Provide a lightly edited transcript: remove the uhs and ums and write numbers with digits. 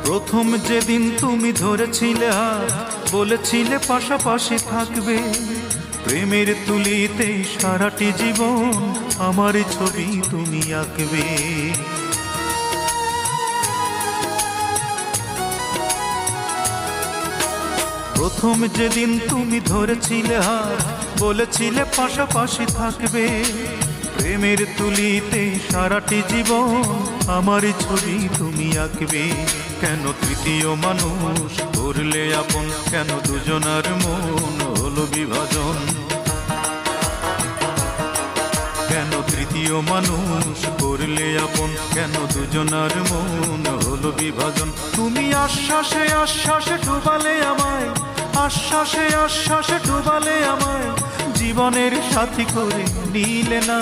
প্রথম যেদিন তুমি ধরেছিলে হাত, বলেছিলে পাশাপাশি থাকবে, প্রেমের তুলিতে সারাটি জীবন আমার ছবি তুমি আঁকবে। প্রথম যেদিন তুমি ধরেছিলে হাত, বলেছিলে পাশাপাশি থাকবে, প্রেমের তুলিতে সারাটি জীবন আমার ছবি তুমি আঁকবে। কেন তৃতীয় মানুষ করলে আপন, কেন দুজনার মন হলো বিভাজন? কেন তৃতীয় মানুষ করলে আপন, কেন দুজনার মন হলো বিভাজন? তুমি আশ্বাসে আশ্বাসে ডুবালে আমায়, আশ্বাসে আশ্বাসে ডুবালে আমায়, জীবনের সাথী করে নিলে না।